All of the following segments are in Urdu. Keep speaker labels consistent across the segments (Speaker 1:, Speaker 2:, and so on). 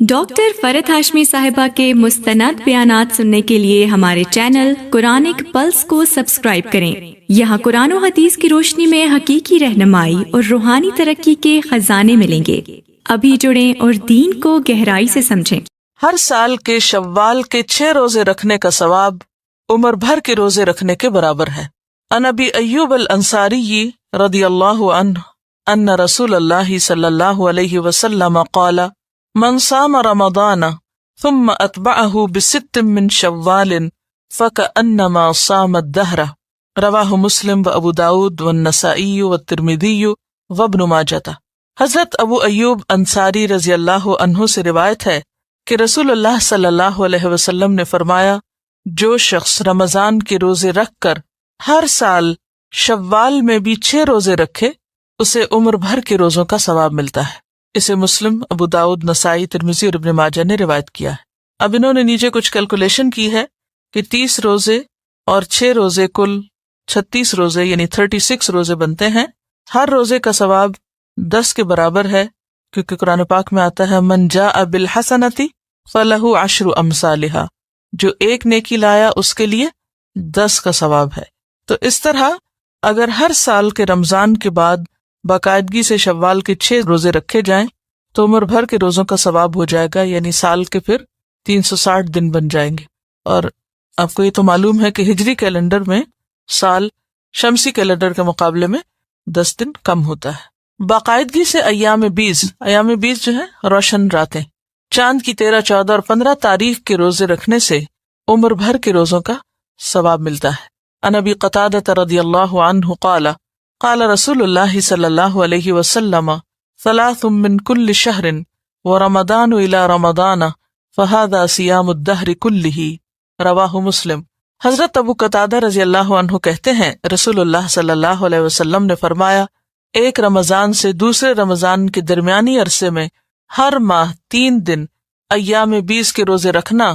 Speaker 1: ڈاکٹر فرحت ہاشمی صاحبہ کے مستند بیانات سننے کے لیے ہمارے چینل قرآنک پلس کو سبسکرائب کریں۔ یہاں قرآن و حدیث کی روشنی میں حقیقی رہنمائی اور روحانی ترقی کے خزانے ملیں گے۔ ابھی جڑیں اور دین کو گہرائی سے سمجھیں۔
Speaker 2: ہر سال کے شوال کے 6 روزے رکھنے کا ثواب عمر بھر کے روزے رکھنے کے برابر ہے۔ عن ابی ایوب الانصاری رضی اللہ عنہ ان رسول اللہ صلی اللہ علیہ وسلم قال من صام رمضان ثم اتبعه بست من شوال فكأنما صام الدهر رواہ مسلم و ابو داود والنسائی والترمذی وابن ماجہ۔ حضرت ابو ایوب انصاری رضی اللہ عنہ سے روایت ہے کہ رسول اللہ صلی اللہ علیہ وسلم نے فرمایا، جو شخص رمضان کے روزے رکھ کر ہر سال شوال میں بھی 6 روزے رکھے اسے عمر بھر کے روزوں کا ثواب ملتا ہے۔ اسے مسلم، ابو داؤد، نسائی، ترمذی اور ابن ماجہ نے روایت کیا ہے۔ اب انہوں نے نیچے کچھ کیلکولیشن کی ہے کہ 30 روزے اور 6 روزے کل 36 روزے یعنی 36 روزے بنتے ہیں۔ ہر روزے کا ثواب 10 کے برابر ہے، کیونکہ قرآن پاک میں آتا ہے من جاء بالحسنۃ فلہ 10 امثالھا، جو ایک نیکی لایا اس کے لیے 10 کا ثواب ہے۔ تو اس طرح اگر ہر سال کے رمضان کے بعد باقاعدگی سے شوال کے 6 روزے رکھے جائیں تو عمر بھر کے روزوں کا ثواب ہو جائے گا، یعنی سال کے پھر 360 دن بن جائیں گے۔ اور آپ کو یہ تو معلوم ہے کہ ہجری کیلنڈر میں سال شمسی کیلنڈر کے مقابلے میں 10 دن کم ہوتا ہے۔ باقاعدگی سے ایام 20 جو ہے روشن راتیں، چاند کی 13، 14 اور 15 تاریخ کے روزے رکھنے سے عمر بھر کے روزوں کا ثواب ملتا ہے۔ عن ابی قتادہ رضی اللہ عنہ قال قال رسول اللہ صلی اللہ علیہ وسلم 3 من كل شهر ورمضان الى رمضان فهذا صيام الدهر كله رواہ مسلم۔ حضرت ابو قتادہ رضی اللہ عنہ کہتے ہیں رسول اللہ صلی اللہ علیہ وسلم نے فرمایا، ایک رمضان سے دوسرے رمضان کے درمیانی عرصے میں ہر ماہ 3 دن ایام 20 کے روزے رکھنا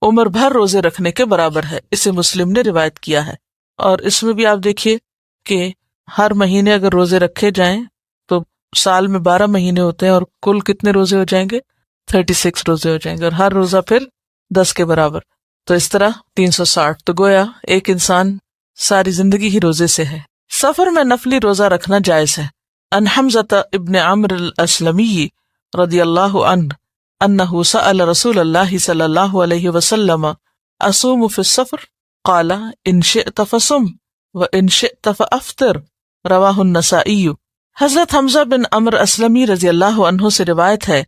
Speaker 2: عمر بھر روزے رکھنے کے برابر ہے۔ اسے مسلم نے روایت کیا ہے۔ اور اس میں بھی آپ دیکھیے کہ ہر مہینے اگر روزے رکھے جائیں تو سال میں 12 مہینے ہوتے ہیں اور کل کتنے روزے ہو جائیں گے؟ 36 روزے ہو جائیں گے، اور ہر روزہ پھر 10 کے برابر، تو اس طرح 360۔ تو گویا ایک انسان ساری زندگی ہی روزے سے ہے۔ سفر میں نفلی روزہ رکھنا جائز ہے۔ ان حمزہ ابن عمرو الاسلمی رضی اللہ عنہ انہ سأل رسول اللہ صلی اللہ علیہ وسلم اصوم فی السفر قال ان شئت فصم وان شئت فافطر رواہ النسائی۔ حضرت حمزہ بن عمرو اسلمی رضی اللہ عنہ سے روایت ہے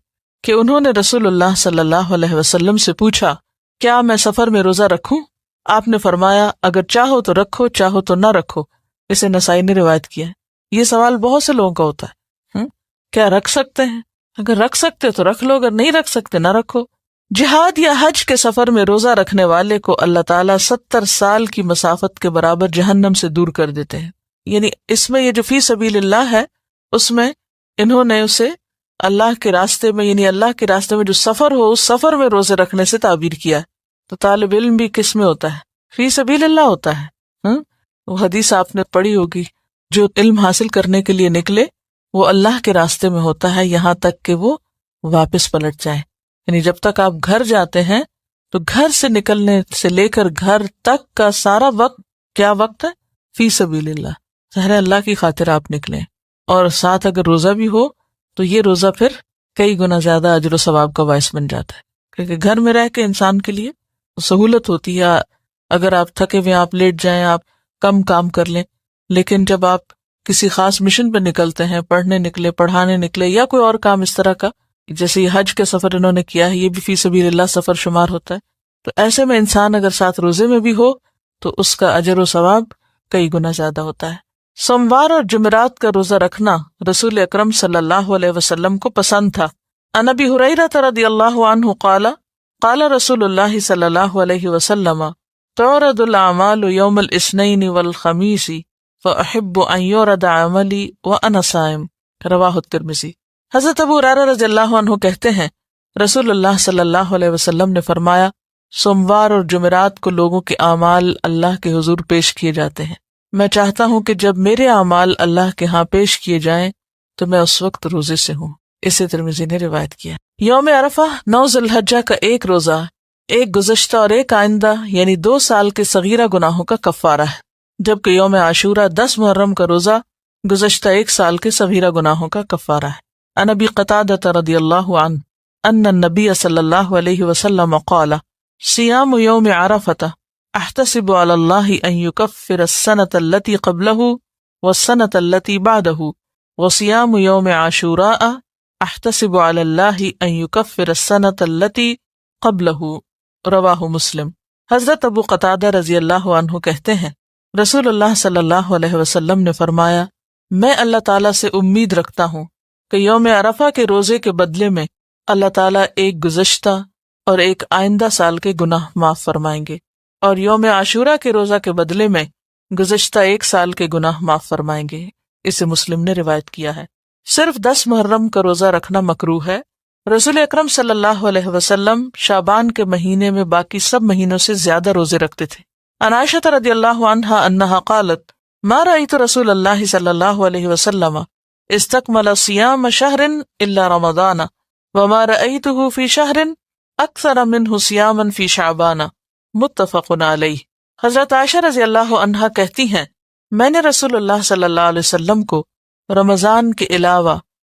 Speaker 2: کہ انہوں نے رسول اللہ صلی اللہ علیہ وسلم سے پوچھا، کیا میں سفر میں روزہ رکھوں؟ آپ نے فرمایا، اگر چاہو تو رکھو، چاہو تو نہ رکھو۔ اسے نسائی نے روایت کیا ہے۔ یہ سوال بہت سے لوگوں کا ہوتا ہے، کیا رکھ سکتے ہیں؟ اگر رکھ سکتے تو رکھ لو، اگر نہیں رکھ سکتے نہ رکھو۔ جہاد یا حج کے سفر میں روزہ رکھنے والے کو اللہ تعالیٰ 70 سال کی مسافت کے برابر جہنم سے دور کر دیتے ہیں۔ یعنی اس میں یہ جو فی سبیل اللہ ہے، اس میں انہوں نے اسے اللہ کے راستے میں، یعنی اللہ کے راستے میں جو سفر ہو، اس سفر میں روزے رکھنے سے تعبیر کیا ہے۔ تو طالب علم بھی کس میں ہوتا ہے؟ فی سبیل اللہ ہوتا ہے۔ وہ حدیث آپ نے پڑھی ہوگی، جو علم حاصل کرنے کے لیے نکلے وہ اللہ کے راستے میں ہوتا ہے یہاں تک کہ وہ واپس پلٹ جائے۔ یعنی جب تک آپ گھر جاتے ہیں تو گھر سے نکلنے سے لے کر گھر تک کا سارا وقت کیا وقت ہے؟ فی سبیل اللہ، ظاہر اللہ کی خاطر آپ نکلیں۔ اور ساتھ اگر روزہ بھی ہو تو یہ روزہ پھر کئی گنا زیادہ اجر و ثواب کا باعث بن جاتا ہے، کیونکہ گھر میں رہ کے انسان کے لیے سہولت ہوتی ہے۔ اگر آپ تھکے ہوئے آپ لیٹ جائیں، آپ کم کام کر لیں، لیکن جب آپ کسی خاص مشن پہ نکلتے ہیں، پڑھنے نکلے، پڑھانے نکلے، یا کوئی اور کام اس طرح کا، جیسے یہ حج کے سفر انہوں نے کیا ہے، یہ بھی فی سبیل اللہ سفر شمار ہوتا ہے۔ تو ایسے میں انسان اگر ساتھ روزے میں بھی ہو تو اس کا اجر و ثواب کئی گنا زیادہ ہوتا ہے۔ سوموار اور جمعرات کا روزہ رکھنا رسول اکرم صلی اللہ علیہ وسلم کو پسند تھا۔ عن ابی ہریرہ رضی اللہ عنہ قال قال رسول اللہ صلی اللہ علیہ وسلم تعرض الاعمال یوم الاثنین والخمیس فاحب ان یعرض عملی وانا صائم رواہ الترمذی۔ حضرت ابو ہریرہ رضی اللہ عنہ کہتے ہیں رسول اللہ صلی اللہ علیہ وسلم نے فرمایا، سوموار اور جمعرات کو لوگوں کے اعمال اللہ کے حضور پیش کیے جاتے ہیں، میں چاہتا ہوں کہ جب میرے اعمال اللہ کے ہاں پیش کیے جائیں تو میں اس وقت روزے سے ہوں۔ اسے ترمذی نے روایت کیا۔ یوم عرفہ 9 ذی الحجہ کا ایک روزہ ایک گزشتہ اور ایک آئندہ یعنی 2 سال کے صغیرہ گناہوں کا کفارہ ہے، جبکہ یوم عاشورہ 10 محرم کا روزہ گزشتہ 1 سال کے صغیرہ گناہوں کا کفارہ ہے۔ عن ابی قتادہ رضی اللہ عنہ ان النبی صلی اللہ علیہ وسلم قال صیام یوم عرفہ احتسب علی اللہ ان یکفر السنة التي قبلہ والسنة التي بعدہ وصیام یوم عاشوراء احتسب علی اللہ ان یکفر السنة التي قبلہ، رواہ مسلم۔ حضرت ابو قتادہ رضی اللہ عنہ کہتے ہیں رسول اللہ صلی اللہ علیہ وسلم نے فرمایا، میں اللہ تعالیٰ سے امید رکھتا ہوں کہ یوم عرفہ کے روزے کے بدلے میں اللہ تعالیٰ ایک گزشتہ اور ایک آئندہ سال کے گناہ معاف فرمائیں گے، اور یوم عاشورہ کے روزہ کے بدلے میں گزشتہ 1 سال کے گناہ معاف فرمائیں گے۔ اسے مسلم نے روایت کیا ہے۔ صرف 10 محرم کا روزہ رکھنا مکروہ ہے۔ رسول اکرم صلی اللہ علیہ وسلم شعبان کے مہینے میں باقی سب مہینوں سے زیادہ روزے رکھتے تھے۔ عن عائشہ رضی اللہ عنہا انہا قالت ما رأیت رسول اللہ صلی اللہ علیہ وسلم استکمل صیام شہر الا رمضان وما رأیتہ فی شہر اکثر منہ صیاما فی شعبان، متفق علیہ۔ حضرت عائشہ رضی اللہ عنہا کہتی ہیں میں نے رسول اللہ صلی اللہ علیہ وسلم کو رمضان کے علاوہ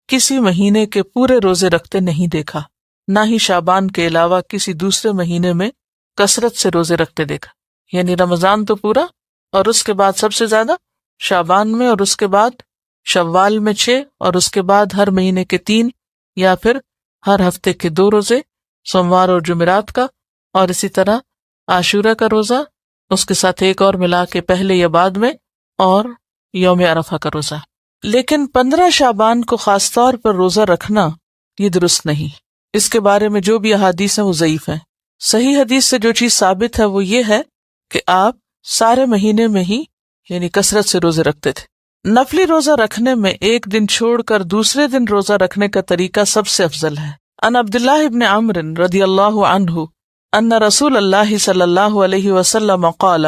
Speaker 2: کسی مہینے کے پورے روزے رکھتے نہیں دیکھا، نہ ہی شعبان کے علاوہ کسی دوسرے مہینے میں کثرت سے روزے رکھتے دیکھا، یعنی رمضان تو پورا اور اس کے بعد سب سے زیادہ شعبان میں، اور اس کے بعد شوال میں 6، اور اس کے بعد ہر مہینے کے 3 یا پھر ہر ہفتے کے 2 روزے، سوموار اور جمعرات کا، اور اسی طرح عاشورہ کا روزہ، اس کے ساتھ ایک اور ملا کے پہلے یا بعد میں، اور یوم عرفہ کا روزہ۔ لیکن 15 شعبان کو خاص طور پر روزہ رکھنا یہ درست نہیں، اس کے بارے میں جو بھی احادیث ہیں وہ ضعیف ہیں۔ صحیح حدیث سے جو چیز ثابت ہے وہ یہ ہے کہ آپ سارے مہینے میں ہی یعنی کثرت سے روزے رکھتے تھے۔ نفلی روزہ رکھنے میں ایک دن چھوڑ کر دوسرے دن روزہ رکھنے کا طریقہ سب سے افضل ہے۔ عن عبداللہ ابن عمرو رضی اللہ عنہ ان رسول اللہ صلی اللہ علیہ وسلم قال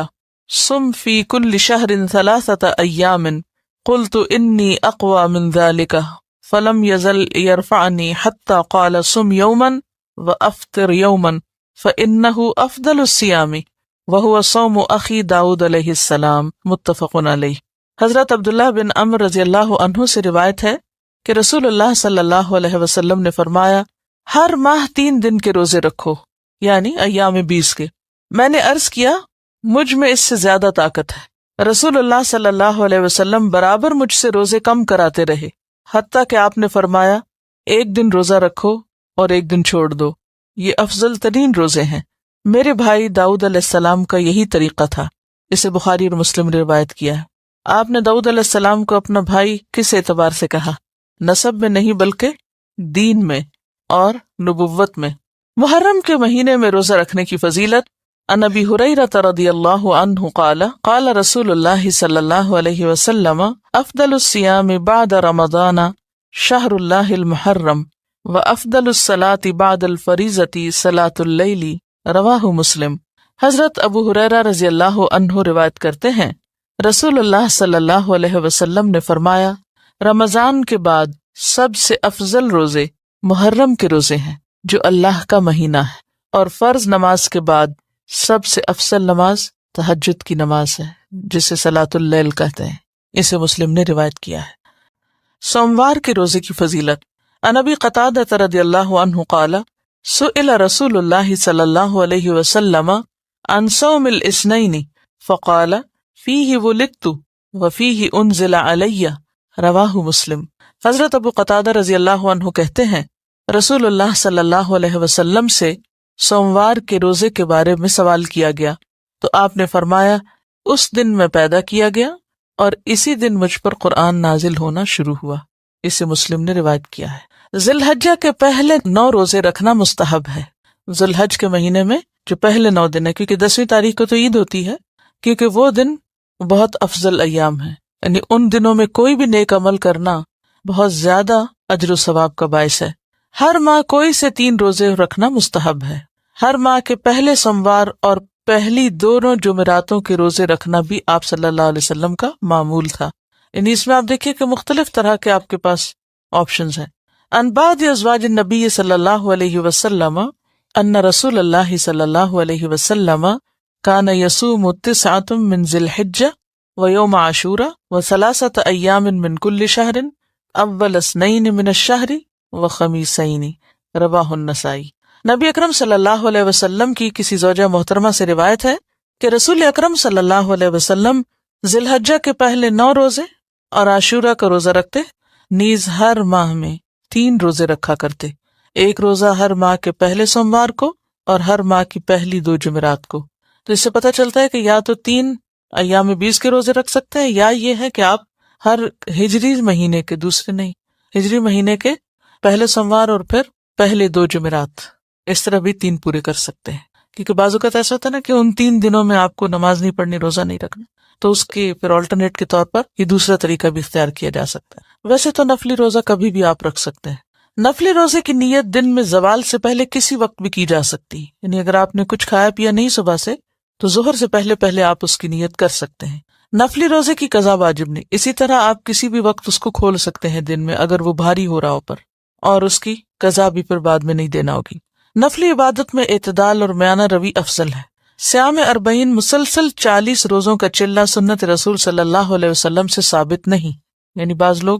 Speaker 2: صم فی کل شہر 3 ایام قلت انی اقوى من ذلك فلم يزل يرفعني حتى قال صم يوما وافطر يوما فانه افضل الصيام وهو صوم اخی داؤد علیہ السلام، متفق علیہ۔ حضرت عبداللہ بن عمرو رضی اللہ عنہ سے روایت ہے کہ رسول اللہ صلی اللہ علیہ وسلم نے فرمایا ہر ماہ 3 دن کے روزے رکھو، یعنی ایام 20 کے۔ میں نے عرض کیا مجھ میں اس سے زیادہ طاقت ہے۔ رسول اللہ صلی اللہ علیہ وسلم برابر مجھ سے روزے کم کراتے رہے، حتیٰ کہ آپ نے فرمایا 1 دن روزہ رکھو اور 1 دن چھوڑ دو، یہ افضل ترین روزے ہیں۔ میرے بھائی داؤد علیہ السلام کا یہی طریقہ تھا۔ اسے بخاری اور مسلم نے روایت کیا ہے۔ آپ نے داؤد علیہ السلام کو اپنا بھائی کس اعتبار سے کہا؟ نسب میں نہیں بلکہ دین میں اور نبوت میں۔ محرم کے مہینے میں روزہ رکھنے کی فضیلت۔ عن ابی ہریرہ رضی اللہ عنہ قال قال رسول اللہ صلی اللہ علیہ وسلم افضل الصیام بعد رمضان شہر اللہ المحرم وافضل الصلاة بعد الفریضۃ صلاة اللیل، رواہ مسلم۔ حضرت ابو ہریرہ رضی اللہ عنہ روایت کرتے ہیں رسول اللہ صلی اللہ علیہ وسلم نے فرمایا رمضان کے بعد سب سے افضل روزے محرم کے روزے ہیں جو اللہ کا مہینہ ہے، اور فرض نماز کے بعد سب سے افضل نماز تہجد کی نماز ہے جسے صلاۃ اللیل کہتے ہیں۔ اسے مسلم نے روایت کیا ہے۔ سوموار کے روزے کی فضیلت۔ عن ابی قتادہ رضی اللہ عنہ قال سئل رسول اللہ صلی اللہ علیہ وسلم عن صوم الاثنین فقال فیہ ولدت وفیہ انزل علی، رواہ مسلم۔ حضرت ابو قتادہ رضی اللہ عنہ کہتے ہیں رسول اللہ صلی اللہ علیہ وسلم سے سوموار کے روزے کے بارے میں سوال کیا گیا تو آپ نے فرمایا اس دن میں پیدا کیا گیا اور اسی دن مجھ پر قرآن نازل ہونا شروع ہوا۔ اسے مسلم نے روایت کیا ہے۔ ذی الحجہ کے پہلے 9 روزے رکھنا مستحب ہے۔ ذی الحج کے مہینے میں جو پہلے 9 دن ہے، کیونکہ 10ویں تاریخ کو تو عید ہوتی ہے، کیونکہ وہ دن بہت افضل ایام ہیں، یعنی ان دنوں میں کوئی بھی نیک عمل کرنا بہت زیادہ اجر و ثواب کا باعث ہے۔ ہر ماہ کوئی سے 3 روزے رکھنا مستحب ہے۔ ہر ماہ کے پہلے سوموار اور پہلی 2 جمعراتوں کے روزے رکھنا بھی آپ صلی اللہ علیہ وسلم کا معمول تھا۔ یعنی اس میں آپ دیکھیے کہ مختلف طرح کے آپ کے پاس آپشنز ہیں۔ عن بعض ازواج النبی صلی اللہ علیہ وسلم ان رسول اللہ صلی اللہ علیہ وسلم کان یصوم 9 من ذی الحجہ ویوم عاشورہ و3 ایام من کل شہر اول 2 من الشہر وخمیسین، رواہ النسائی۔ نبی اکرم صلی اللہ علیہ وسلم کی کسی زوجہ محترمہ سے روایت ہے کہ رسول اکرم صلی اللہ علیہ وسلم ذی الحجہ کے پہلے 9 روزے اور عاشورہ کا روزہ رکھتے، نیز ہر ماہ میں 3 روزے رکھا کرتے، ایک روزہ ہر ماہ کے پہلے سوموار کو اور ہر ماہ کی پہلی 2 جمعرات کو۔ تو اس سے پتہ چلتا ہے کہ یا تو 3 ایام 20 کے روزے رکھ سکتے ہیں، یا یہ ہے کہ آپ ہر ہجری مہینے کے دوسرے نہیں، ہجری مہینے کے پہلے سوموار اور پھر پہلے 2 جمعرات، اس طرح بھی 3 پورے کر سکتے ہیں۔ کیونکہ بعض اوقات ایسا ہوتا ہے نا کہ ان 3 دنوں میں آپ کو نماز نہیں پڑھنی، روزہ نہیں رکھنا، تو اس کے پھر آلٹرنیٹ کے طور پر یہ دوسرا طریقہ بھی اختیار کیا جا سکتا ہے۔ ویسے تو نفلی روزہ کبھی بھی آپ رکھ سکتے ہیں۔ نفلی روزے کی نیت دن میں زوال سے پہلے کسی وقت بھی کی جا سکتی، یعنی اگر آپ نے کچھ کھایا پیا نہیں صبح سے تو ظہر سے پہلے آپ اس کی نیت کر سکتے ہیں۔ نفلی روزے کی قضا واجب نہیں، اسی طرح آپ کسی بھی وقت اس کو کھول سکتے ہیں دن میں اگر وہ بھاری ہو رہا ہو پر، اور اس کی قضا بھی پھر بعد میں نہیں دینا ہوگی۔ نفلی عبادت میں اعتدال اور میانہ روی افضل ہے۔ صیام 40 مسلسل 40 روزوں کا چلہ سنت رسول صلی اللہ علیہ وسلم سے ثابت نہیں، یعنی بعض لوگ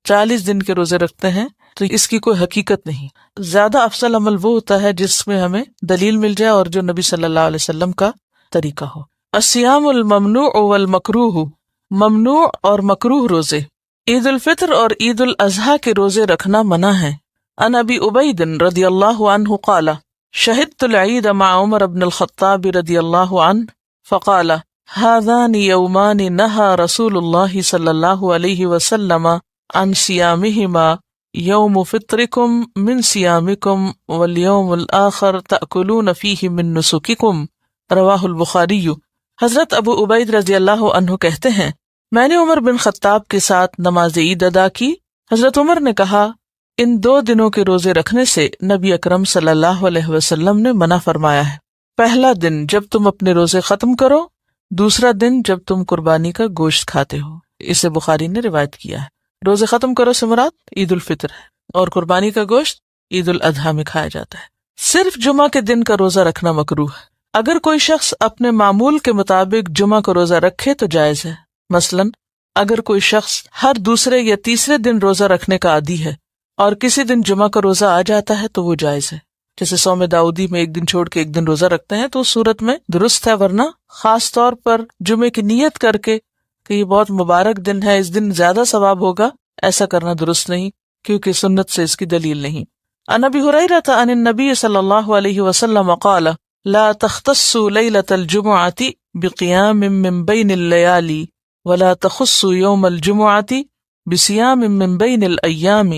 Speaker 2: 40 دن کے روزے رکھتے ہیں تو اس کی کوئی حقیقت نہیں۔ زیادہ افضل عمل وہ ہوتا ہے جس میں ہمیں دلیل مل جائے اور جو نبی صلی اللہ علیہ وسلم کا طریقہ ہو۔ الصیام الممنوع والمکروہ، ممنوع اور مکروہ روزے۔ عید الفطر اور عید الاضحیٰ کے روزے رکھنا منع ہے۔ عن ابی عبید رضی اللہ عنہ قال شہدت العید مع عمر بن الخطاب رضی اللہ عنہ فقال هذان یومان نہى رسول اللہ صلی اللہ علیہ وسلم عن صیامہما یوم فطرکم من صیامکم والیوم الآخر تأکلون فیہ من نسککم، رواہ البخاری۔ حضرت ابو عبید رضی اللہ عنہ کہتے ہیں میں نے عمر بن خطاب کے ساتھ نماز عید ادا کی۔ حضرت عمر نے کہا ان 2 دنوں کے روزے رکھنے سے نبی اکرم صلی اللہ علیہ وسلم نے منع فرمایا ہے۔ پہلا دن جب تم اپنے روزے ختم کرو، دوسرا دن جب تم قربانی کا گوشت کھاتے ہو۔ اسے بخاری نے روایت کیا ہے۔ روزے ختم کرو سے مراد عید الفطر ہے، اور قربانی کا گوشت عید الاضحیٰ میں کھایا جاتا ہے۔ صرف جمعہ کے دن کا روزہ رکھنا مکروہ ہے۔ اگر کوئی شخص اپنے معمول کے مطابق جمعہ کو روزہ رکھے تو جائز ہے۔ مثلاً اگر کوئی شخص ہر دوسرے یا تیسرے دن روزہ رکھنے کا عادی ہے اور کسی دن جمعہ کا روزہ آ جاتا ہے تو وہ جائز ہے، جیسے صوم داؤدی میں 1 دن چھوڑ کے 1 دن روزہ رکھتے ہیں تو اس صورت میں درست ہے، ورنہ خاص طور پر جمعے کی نیت کر کے کہ یہ بہت مبارک دن ہے، اس دن زیادہ ثواب ہوگا، ایسا کرنا درست نہیں، کیونکہ سنت سے اس کی دلیل نہیں۔ عن ابی ہریرہ عن النبی صلی اللہ علیہ وسلم قال لا تختصوا لیلۃ الجمعۃ بقیام من بین اللیالی ولا تخصوا یوم الجمعۃ بصیام من بین الایام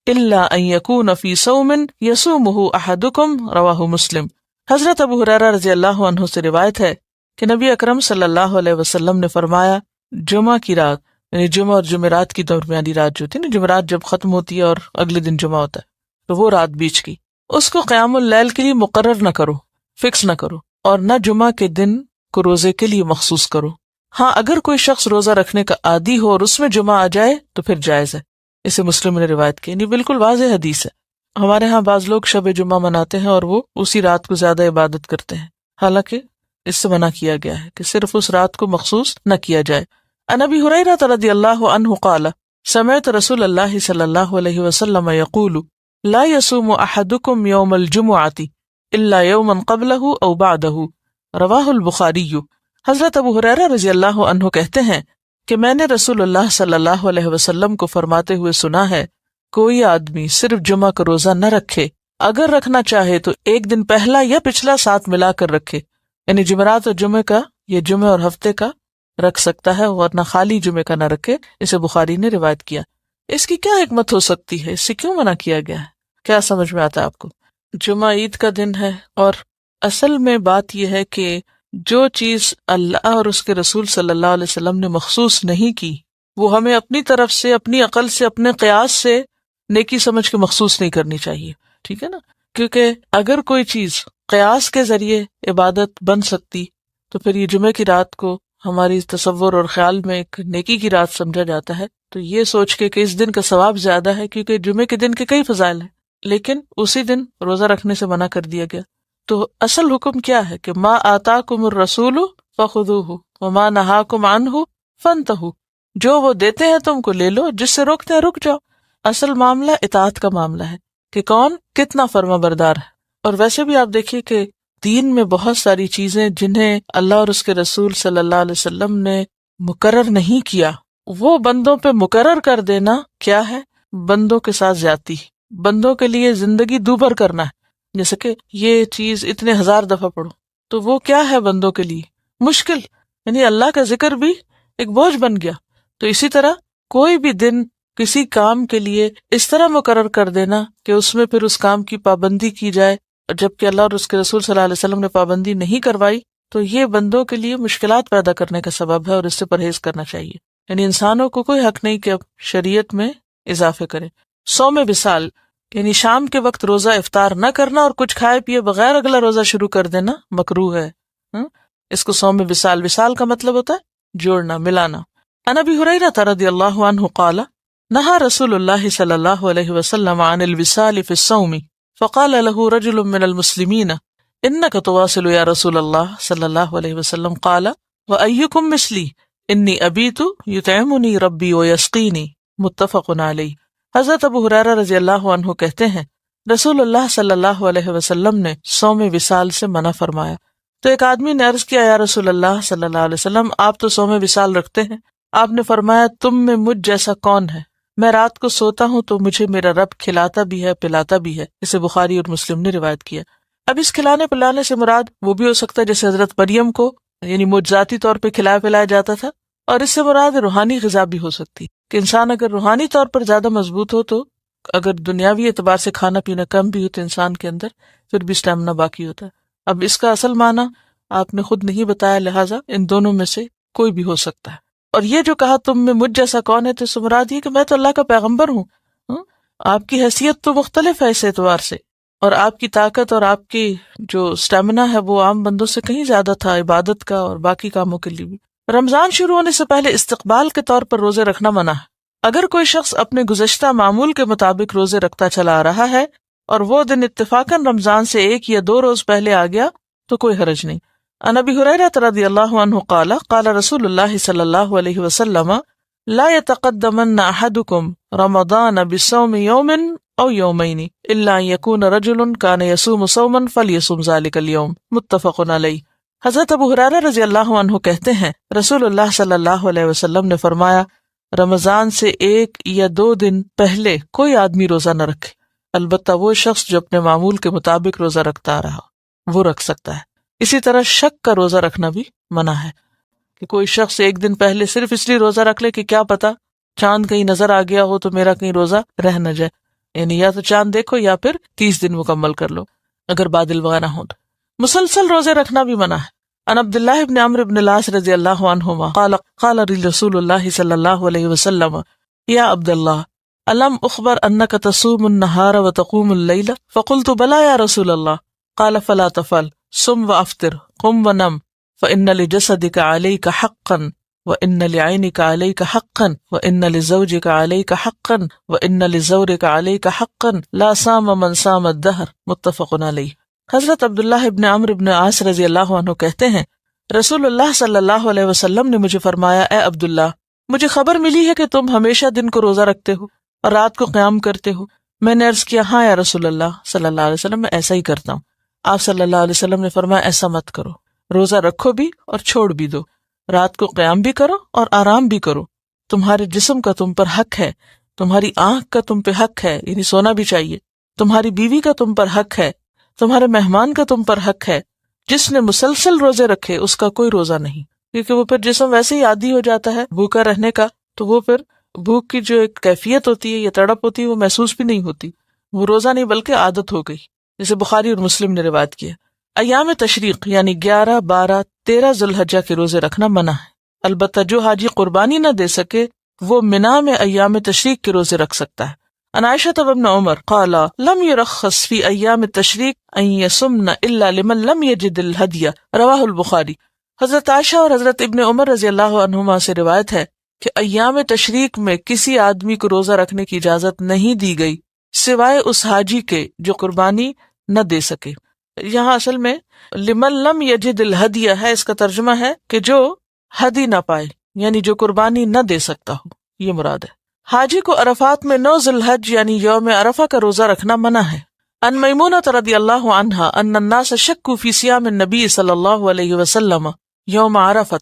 Speaker 2: الا ان یکون فی صوم یصومہ احدکم، رواہ مسلم۔ حضرت ابو ہریرہ رضی اللہ عنہ سے روایت ہے کہ نبی اکرم صلی اللہ علیہ وسلم نے فرمایا جمعہ کی رات، یعنی جمعہ اور جمعرات کی درمیانی رات جو تھی نا، جمعرات جب ختم ہوتی ہے اور اگلے دن جمعہ ہوتا ہے تو وہ رات بیچ کی، اس کو قیام اللیل کے لیے مقرر نہ کرو، فکس نہ کرو، اور نہ جمعہ کے دن کو روزے کے لیے مخصوص کرو۔ ہاں اگر کوئی شخص روزہ رکھنے کا عادی ہو اور اس میں جمعہ آ جائے تو پھر جائز ہے۔ اسے مسلم نے روایت کی، یعنی بالکل واضح حدیث ہے۔ ہمارے ہاں بعض لوگ شب جمعہ مناتے ہیں اور وہ اسی رات کو زیادہ عبادت کرتے ہیں، حالانکہ اس سے منع کیا گیا ہے کہ صرف اس رات کو مخصوص نہ کیا جائے۔ عن ابی ہریرہ رضی اللہ عنہ قال سمعت رسول اللہ صلی اللہ علیہ وسلم یقول لا یصوم احدکم یوم الجمعۃ الا یوما قبلہ او بعدہ، رواہ البخاری۔ حضرت ابو ہریرہ رضی اللہ عنہ کہتے ہیں کہ میں نے رسول اللہ صلی اللہ علیہ وسلم کو فرماتے ہوئے سنا ہے کوئی آدمی صرف جمعہ کا روزہ نہ رکھے، اگر رکھنا چاہے تو 1 دن پہلا یا پچھلا ساتھ ملا کر رکھے، یعنی جمعرات اور جمعے کا یا جمعے اور ہفتے کا رکھ سکتا ہے، ورنہ خالی جمعے کا نہ رکھے۔ اسے بخاری نے روایت کیا۔ اس کی کیا حکمت ہو سکتی ہے؟ اس سے کیوں منع کیا گیا ہے؟ کیا سمجھ میں آتا ہے آپ کو؟ جمعہ عید کا دن ہے، اور اصل میں بات یہ ہے کہ جو چیز اللہ اور اس کے رسول صلی اللہ علیہ وسلم نے مخصوص نہیں کی وہ ہمیں اپنی طرف سے، اپنی عقل سے، اپنے قیاس سے نیکی سمجھ کے مخصوص نہیں کرنی چاہیے، ٹھیک ہے نا؟ کیونکہ اگر کوئی چیز قیاس کے ذریعے عبادت بن سکتی تو پھر یہ جمعے کی رات کو ہماری تصور اور خیال میں ایک نیکی کی رات سمجھا جاتا ہے، تو یہ سوچ کے کہ اس دن کا ثواب زیادہ ہے، کیونکہ جمعے کے دن کے کئی فضائل ہیں، لیکن اسی دن روزہ رکھنے سے منع کر دیا گیا۔ تو اصل حکم کیا ہے کہ ما آتاکم الرسول فخذوہ وما نہاکم عنہ فانتہوا، جو وہ دیتے ہیں تم کو لے لو، جس سے روکتے ہیں رک جاؤ۔ اصل معاملہ اطاعت کا معاملہ ہے کہ کون کتنا فرما بردار ہے۔ اور ویسے بھی آپ دیکھیے کہ دین میں بہت ساری چیزیں جنہیں اللہ اور اس کے رسول صلی اللہ علیہ وسلم نے مقرر نہیں کیا، وہ بندوں پہ مقرر کر دینا کیا ہے؟ بندوں کے ساتھ زیادتی، بندوں کے لیے زندگی دوبھر کرنا ہے۔ جیسے کہ یہ چیز اتنے 1000 دفعہ پڑھو، تو وہ کیا ہے بندوں کے لیے؟ مشکل، یعنی اللہ کا ذکر بھی ایک بوجھ بن گیا۔ تو اسی طرح کوئی بھی دن کسی کام کے لیے اس طرح مقرر کر دینا کہ اس میں پھر اس کام کی پابندی کی جائے، جبکہ اللہ اور اس کے رسول صلی اللہ علیہ وسلم نے پابندی نہیں کروائی، تو یہ بندوں کے لیے مشکلات پیدا کرنے کا سبب ہے، اور اس سے پرہیز کرنا چاہیے۔ یعنی انسانوں کو کوئی حق نہیں کہ اب شریعت میں اضافے کریں۔ صوم وصال یعنی شام کے وقت روزہ افطار نہ کرنا اور کچھ کھائے پیے بغیر اگلا روزہ شروع کر دینا مکروہ ہے۔ اس کو صوم وصال، وصال کا مطلب ہوتا ہے جوڑنا، ملانا۔ عن ابی ہریرہ رضی اللہ عنہ قال نہى رسول اللہ صلی اللہ علیہ وسلم عن الوصال فی الصوم فقال له رجل من المسلمین انك تواصل یا رسول اللہ صلی اللہ علیہ وسلم قال وأيكم مثلی انی ابیت یطعمنی ربی ویسقینی متفق علیہ۔ حضرت ابو ہریرہ رضی اللہ عنہ کہتے ہیں رسول اللہ صلی اللہ علیہ وسلم نے صوم وصال سے منع فرمایا۔ تو ایک آدمی نے عرض کیا یا رسول اللہ صلی اللہ علیہ وسلم، آپ تو صوم وصال رکھتے ہیں۔ آپ نے فرمایا تم میں مجھ جیسا کون ہے؟ میں رات کو سوتا ہوں تو مجھے میرا رب کھلاتا بھی ہے پلاتا بھی ہے۔ اسے بخاری اور مسلم نے روایت کیا۔ اب اس کھلانے پلانے سے مراد وہ بھی ہو سکتا ہے جیسے حضرت مریم کو یعنی معجزاتی طور پہ کھلایا پلایا جاتا تھا، اور اس سے مراد روحانی غذا بھی ہو سکتی کہ انسان اگر روحانی طور پر زیادہ مضبوط ہو تو اگر دنیاوی اعتبار سے کھانا پینا کم بھی ہو تو انسان کے اندر پھر بھی اسٹیمنا باقی ہوتا ہے۔ اب اس کا اصل معنی آپ نے خود نہیں بتایا، لہٰذا ان دونوں میں سے کوئی بھی ہو سکتا ہے۔ اور یہ جو کہا تم میں مجھ جیسا کون ہے، تو اس مراد یہ کہ میں تو اللہ کا پیغمبر ہوں۔ آپ کی حیثیت تو مختلف ہے اس اعتبار سے، اور آپ کی طاقت اور آپ کی جو اسٹیمنا ہے وہ عام بندوں سے کہیں زیادہ تھا، عبادت کا اور باقی کاموں کے لیے بھی۔ رمضان شروع ہونے سے پہلے استقبال کے طور پر روزے رکھنا منع ہے۔ اگر کوئی شخص اپنے گزشتہ معمول کے مطابق روزے رکھتا چلا آ رہا ہے اور وہ دن اتفاقاً رمضان سے 1 یا 2 روز پہلے آ گیا تو کوئی حرج نہیں۔ عن ابی ہریرہ رضی اللہ عنہ قال قال رسول اللہ صلی اللہ علیہ وسلم لا يتقدمن احدكم رمضان بصوم يوم او يومين الا ان يكون رجل كان يصوم صوما فليصوم ذلك اليوم متفق علیہ۔ حضرت ابو ہریرہ رضی اللہ عنہ کہتے ہیں رسول اللہ صلی اللہ علیہ وسلم نے فرمایا رمضان سے 1 یا 2 دن پہلے کوئی آدمی روزہ نہ رکھے، البتہ وہ شخص جو اپنے معمول کے مطابق روزہ رکھتا آ رہا وہ رکھ سکتا ہے۔ اسی طرح شک کا روزہ رکھنا بھی منع ہے کہ کوئی شخص 1 دن پہلے صرف اس لیے روزہ رکھ لے کہ کیا پتا چاند کہیں نظر آ گیا ہو تو میرا کہیں روزہ رہ نہ جائے، یعنی یا تو چاند دیکھو یا پھر 30 دن مکمل کر لو اگر بادل وغیرہ ہوں۔ مسلسل روزے رکھنا بھی منع ہے۔ عن عبداللہ بن عمرو بن العاص رضی اللہ عنہما قال قال رسول اللہ صلی اللہ علیہ وسلم یا عبداللہ الم اخبر انک تصوم النہار وتقوم اللیل فقلت بلا یا رسول اللہ قال فلا تفعل صم وافطر قم ونم فإن لجسدك عليك حقا وإن لعينك عليك حقا وإن لزوجك عليك حقا وإن لزورك عليك حقا لا صام من صام الدهر متفق علیہ۔ حضرت عبداللہ ابن عمرو ابن عاص رضی اللہ عنہ کہتے ہیں رسول اللہ صلی اللہ علیہ وسلم نے مجھے فرمایا اے عبداللہ مجھے خبر ملی ہے کہ تم ہمیشہ دن کو روزہ رکھتے ہو اور رات کو قیام کرتے ہو۔ میں نے عرض کیا ہاں یا رسول اللہ صلی اللہ علیہ وسلم میں ایسا ہی کرتا ہوں۔ آپ صلی اللہ علیہ وسلم نے فرمایا ایسا مت کرو، روزہ رکھو بھی اور چھوڑ بھی دو، رات کو قیام بھی کرو اور آرام بھی کرو، تمہارے جسم کا تم پر حق ہے، تمہاری آنکھ کا تم پہ حق ہے یعنی سونا بھی چاہیے، تمہاری بیوی کا تم پر حق ہے، تمہارے مہمان کا تم پر حق ہے۔ جس نے مسلسل روزے رکھے اس کا کوئی روزہ نہیں، کیونکہ وہ پھر جسم ویسے ہی عادی ہو جاتا ہے بھوکا رہنے کا، تو وہ پھر بھوک کی جو ایک کیفیت ہوتی ہے یا تڑپ ہوتی ہے وہ محسوس بھی نہیں ہوتی، وہ روزہ نہیں بلکہ عادت ہو گئی، جسے بخاری اور مسلم نے روایت کیا۔ ایام تشریق یعنی 11، 12، 13 ذوالحجہ کے روزے رکھنا منع ہے، البتہ جو حاجی قربانی نہ دے سکے وہ منا میں ایام تشریق کے روزے رکھ سکتا ہے۔ عن عائشة بن عمر قال لم يرخص في أيام التشريق أن يصمن إلا لمن لم يجد الهدي رواہ البخاری۔ حضرت عائشہ اور حضرت ابن عمر رضی اللہ عنہما سے روایت ہے کہ ایام تشریق میں کسی آدمی کو روزہ رکھنے کی اجازت نہیں دی گئی سوائے اس حاجی کے جو قربانی نہ دے سکے. یہاں اصل میں لمن لم یجد الہدیہ ہے، اس کا ترجمہ ہے کہ جو ہدی نہ پائے، یعنی جو قربانی نہ دے سکتا ہو، یہ مراد ہے. حاجی کو عرفات میں 9 ذی الحج یعنی یوم عرفہ کا روزہ رکھنا منع ہے. ان میمونہ رضی اللہ عنہا ان الناس شکوا فی صیام النبی صلی اللہ علیہ وسلم یوم عرفہ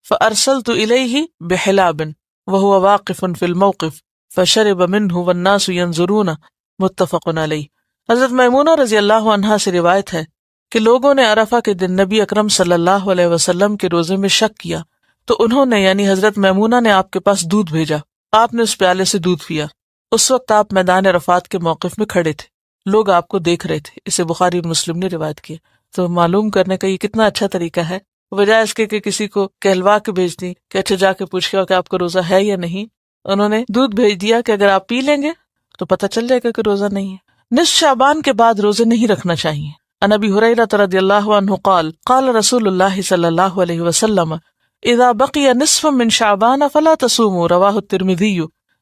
Speaker 2: فارسلت الیہ بحلاب وهو واقف فی الموقف فشرب منه والناس ينظرون، متفق علیہ. حضرت میمونہ رضی اللہ عنہا سے روایت ہے کہ لوگوں نے عرفہ کے دن نبی اکرم صلی اللہ علیہ وسلم کے روزے میں شک کیا تو انہوں نے یعنی حضرت میمونہ نے آپ کے پاس دودھ بھیجا. آپ نے اس پیالے سے دودھ پیا. اس وقت آپ میدان عرفات کے موقف میں کھڑے تھے، لوگ آپ کو دیکھ رہے تھے. اسے بخاری اور مسلم نے روایت کیا. تو معلوم کرنے کا یہ کتنا اچھا طریقہ ہے، بجائے اس کے کہ کسی کو کہلوا کے بھیج دی کہ اچھا جا کے پوچھ کے کہ آپ کا روزہ ہے یا نہیں. انہوں نے دودھ بھیج دیا کہ اگر آپ پی لیں گے تو پتہ چل جائے گا کہ روزہ نہیں ہے. نصف شعبان کے بعد روزے نہیں رکھنا چاہیے. عن ابی ہریرہ رضی اللہ عنہ قال قال رسول اللہ صلی اللہ علیہ وسلم اذا بقی نصف من شعبان فلا تصوموا، رواہ الترمذی.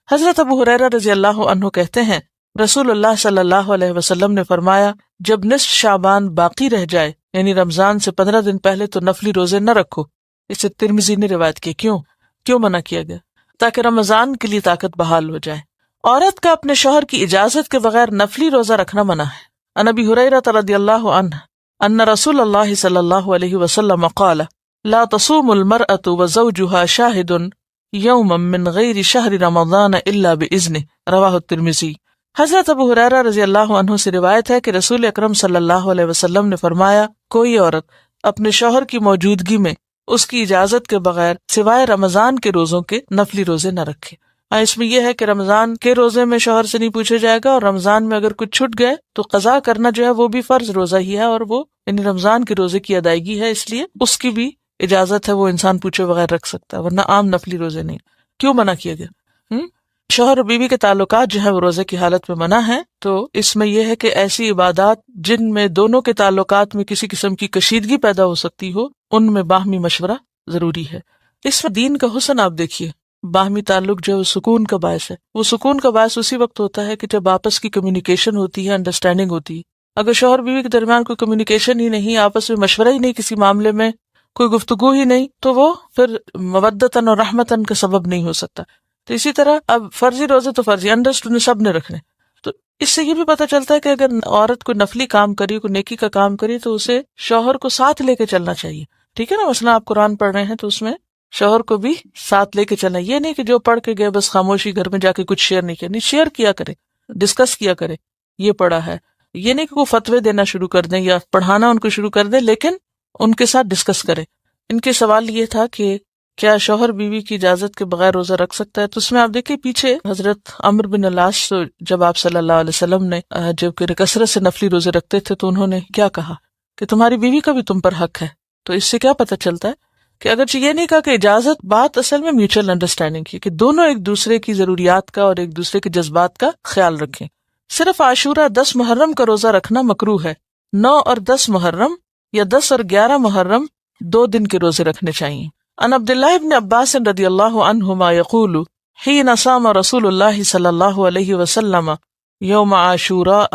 Speaker 2: حضرت ابو ہریرہ رضی اللہ عنہ کہتے ہیں رسول اللہ صلی اللہ علیہ وسلم نے فرمایا جب نصف شعبان باقی رہ جائے یعنی رمضان سے 15 دن پہلے تو نفلی روزے نہ رکھو. اسے ترمذی نے روایت کی. کیوں منع کیا گیا؟ تاکہ رمضان کے لیے طاقت بحال ہو جائے. عورت کا اپنے شوہر کی اجازت کے بغیر نفلی روزہ رکھنا منع ہے. عن ابی ہریرہ رضی اللہ عنہ ان رسول اللہ صلی اللہ علیہ وسلم قال لا تصوم المرأة وزوجها شاهد یوما من غیر شہر رمضان الا باذنہ، رواہ الترمذی. حضرت ابو ہریرہ رضی اللہ عنہ سے روایت ہے کہ رسول اکرم صلی اللہ علیہ وسلم نے فرمایا کوئی عورت اپنے شوہر کی موجودگی میں اس کی اجازت کے بغیر سوائے رمضان کے روزوں کے نفلی روزے نہ رکھے. اس میں یہ ہے کہ رمضان کے روزے میں شوہر سے نہیں پوچھا جائے گا، اور رمضان میں اگر کچھ چھٹ گئے تو قضا کرنا جو ہے وہ بھی فرض روزہ ہی ہے، اور وہ یعنی رمضان کے روزے کی ادائیگی ہے، اس لیے اس کی بھی اجازت ہے، وہ انسان پوچھے بغیر رکھ سکتا ہے، ورنہ عام نفلی روزے نہیں. کیوں منع کیا گیا؟ شوہر اور بیوی کے تعلقات جو ہے وہ روزے کی حالت میں منع ہے. تو اس میں یہ ہے کہ ایسی عبادات جن میں دونوں کے تعلقات میں کسی قسم کی کشیدگی پیدا ہو سکتی ہو ان میں باہمی مشورہ ضروری ہے. اس میں دین کا حسن آپ دیکھیے، باہمی تعلق جو ہے سکون کا باعث ہے. وہ سکون کا باعث اسی وقت ہوتا ہے کہ جب آپس کی کمیونیکیشن ہوتی ہے، انڈرسٹینڈنگ ہوتی ہے. اگر شوہر بیوی کے درمیان کوئی کمیونیکیشن ہی نہیں، آپس میں مشورہ ہی نہیں، کسی معاملے میں کوئی گفتگو ہی نہیں، تو وہ پھر مودتاً اور رحمتاً کا سبب نہیں ہو سکتا. تو اسی طرح اب فرضی روزے تو فرضی انڈرسٹینڈ سب نے رکھنے. تو اس سے یہ بھی پتہ چلتا ہے کہ اگر عورت کوئی نفلی کام کری، کوئی نیکی کا کام کری، تو اسے شوہر کو ساتھ لے کے چلنا چاہیے. ٹھیک ہے نا، مثلا آپ قرآن پڑھ رہے ہیں تو اس میں شوہر کو بھی ساتھ لے کے چلنا. یہ نہیں کہ جو پڑھ کے گئے بس خاموشی گھر میں جا کے کچھ شیئر نہیں کیا. نہیں، شیئر کیا کرے، ڈسکس کیا کرے، یہ پڑھا ہے. یہ نہیں کہ وہ فتوے دینا شروع کر دیں یا پڑھانا ان کو شروع کر دیں، لیکن ان کے ساتھ ڈسکس کرے. ان کے سوال یہ تھا کہ کیا شوہر بیوی کی اجازت کے بغیر روزہ رکھ سکتا ہے؟ تو اس میں آپ دیکھیں پیچھے حضرت عمرو بن العاص جب آپ صلی اللہ علیہ وسلم نے جب کہ کثرت سے نفلی روزے رکھتے تھے تو انہوں نے کیا کہا کہ تمہاری بیوی کا بھی تم پر حق ہے. تو اس سے کیا پتہ چلتا ہے کہ اگرچہ یہ نہیں کہا کہ اجازت، بات اصل میں میوچل انڈرسٹینڈنگ کی، کہ دونوں ایک دوسرے کی ضروریات کا اور ایک دوسرے کے جذبات کا خیال رکھیں. صرف عاشورہ 10 محرم کا روزہ رکھنا مکروہ ہے. 9 اور 10 محرم یا 10 اور 11 محرم 2 دن کے روزے رکھنے چاہیے. عن عبداللہ ابن عباس رضی اللہ عنہما یقول حین صام رسول اللہ صلی اللہ علیہ وسلم یوم عاشوراء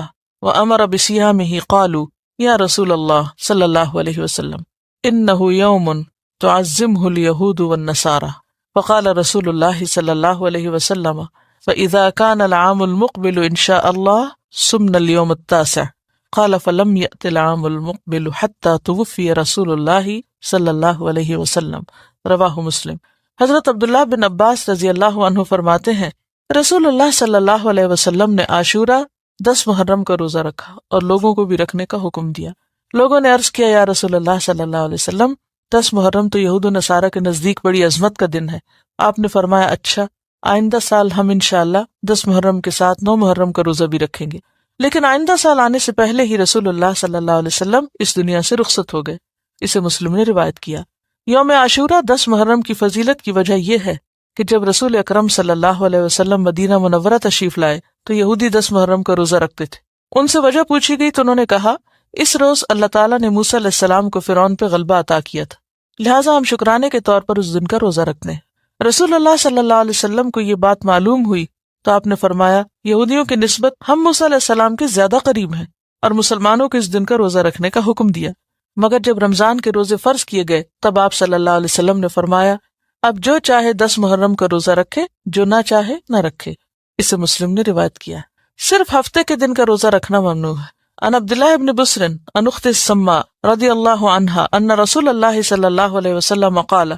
Speaker 2: وامر بصیامہ قالوا یا رسول اللہ صلی اللہ علیہ وسلم انہ یوم تعظمہ الیہود والنصارى فقال رسول اللہ صلی اللہ علیہ وسلم فاذا كان العام المقبل ان شاء اللہ صمنا اليوم التاسع قال فلم يأت العام المقبل حتى توفی رسول اللہ صلی اللہ علیہ وسلم، رواہ مسلم. حضرت عبداللہ بن عباس رضی اللہ عنہ فرماتے ہیں رسول اللہ صلی اللہ علیہ وسلم نے عاشورہ 10 محرم کا روزہ رکھا اور لوگوں کو بھی رکھنے کا حکم دیا. لوگوں نے عرض کیا یا رسول اللہ صلی اللہ علیہ وسلم 10 محرم تو یہود و نصارہ کے نزدیک بڑی عظمت کا دن ہے. آپ نے فرمایا اچھا، آئندہ سال ہم انشاءاللہ 10 محرم کے ساتھ 9 محرم کا روزہ بھی رکھیں گے. لیکن آئندہ سال آنے سے پہلے ہی رسول اللہ صلی اللہ علیہ وسلم اس دنیا سے رخصت ہو گئے. اسے مسلم نے روایت کیا. یوم عاشورہ 10 محرم کی فضیلت کی وجہ یہ ہے کہ جب رسول اکرم صلی اللہ علیہ وسلم مدینہ منورہ تشریف لائے تو یہودی 10 محرم کا روزہ رکھتے تھے. ان سے وجہ پوچھی گئی تو انہوں نے کہا اس روز اللہ تعالیٰ نے موسیٰ علیہ السلام کو فرعون پہ غلبہ عطا کیا تھا. لہٰذا ہم شکرانے کے طور پر اس دن کا روزہ رکھتے ہیں۔ رسول اللہ صلی اللہ علیہ وسلم کو یہ بات معلوم ہوئی تو آپ نے فرمایا یہودیوں کی نسبت ہم موسیٰ علیہ السلام کے زیادہ قریب ہیں، اور مسلمانوں کو اس دن کا روزہ رکھنے کا حکم دیا۔ مگر جب رمضان کے روزے فرض کیے گئے تب آپ صلی اللہ علیہ وسلم نے فرمایا اب جو چاہے 10 محرم کا روزہ رکھے، جو نہ چاہے نہ رکھے۔ اسے مسلم نے روایت کیا۔ صرف ہفتے کے دن کا روزہ رکھنا ممنوع ہے۔ عن عبداللہ ابن بسر عن اخت السماء رضی اللہ عنہا ان رسول اللہ صلی اللہ علیہ وسلم قال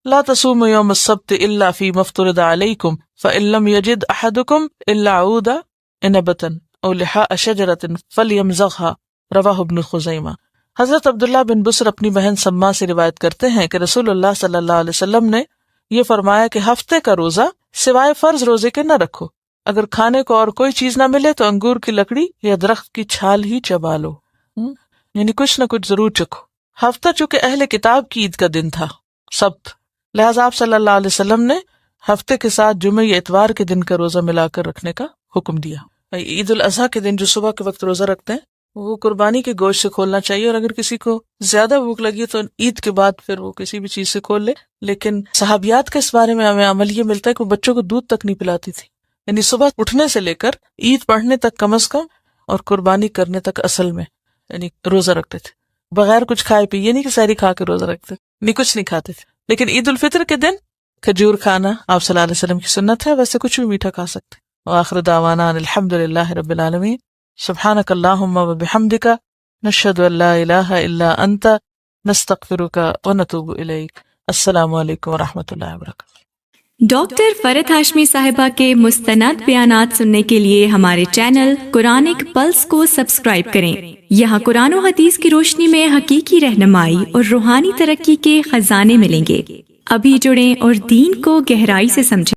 Speaker 2: لا تصوموا يوم السبت الا فيما افترض عليكم فإن لم يجد احدكم الا عود عنبة او لحاء شجرة فليمزغها رواہ ابن خزیمہ۔ حضرت عبداللہ بن بسر اپنی بہن سما سے روایت کرتے ہیں کہ رسول اللہ صلی اللہ علیہ وسلم نے یہ فرمایا کہ ہفتے کا روزہ سوائے فرض روزے کے نہ رکھو، اگر کھانے کو اور کوئی چیز نہ ملے تو انگور کی لکڑی یا درخت کی چھال ہی چبا لو، یعنی کچھ نہ کچھ ضرور چکھو۔ ہفتہ چونکہ اہل کتاب کی عید کا دن تھا، سبت، لہٰذا آپ صلی اللہ علیہ وسلم نے ہفتے کے ساتھ جمعہ یا اتوار کے دن کا روزہ ملا کر رکھنے کا حکم دیا۔ عید الاضحیٰ کے دن جو صبح کے وقت روزہ رکھتے ہیں وہ قربانی کے گوشت سے کھولنا چاہیے، اور اگر کسی کو زیادہ بھوک لگی تو عید کے بعد پھر وہ کسی بھی چیز سے کھول لے۔ لیکن صحابیات کے اس بارے میں ہمیں عمل یہ ملتا ہے کہ وہ بچوں کو دودھ تک نہیں پلاتی تھی، یعنی صبح اٹھنے سے لے کر عید پڑھنے تک کم از کم، اور قربانی کرنے تک اصل میں یعنی روزہ رکھتے تھے بغیر کچھ کھائے پیے، یہ نہیں کہ سحری کھا کے روزہ رکھتے، نہیں کچھ نہیں کھاتے تھے۔ لیکن عید الفطر کے دن کھجور کھانا آپ صلی اللہ علیہ وسلم کی سنت ہے، ویسے کچھ بھی میٹھا کھا سکتے۔ وآخر دعوانا ان الحمد للہ رب العالمین، سبحانک اللہم وبحمدک، نشہد ان لا الہ الا انت، نستغفرک ونتوب الیک۔ السلام علیکم ورحمۃ اللہ وبرکاتہ۔
Speaker 1: ڈاکٹر فرحت ہاشمی صاحبہ کے مستند بیانات سننے کے لیے ہمارے چینل قرآنک پلس کو سبسکرائب کریں۔ یہاں قرآن و حدیث کی روشنی میں حقیقی رہنمائی اور روحانی ترقی کے خزانے ملیں گے۔ ابھی جڑیں اور دین کو گہرائی سے سمجھیں۔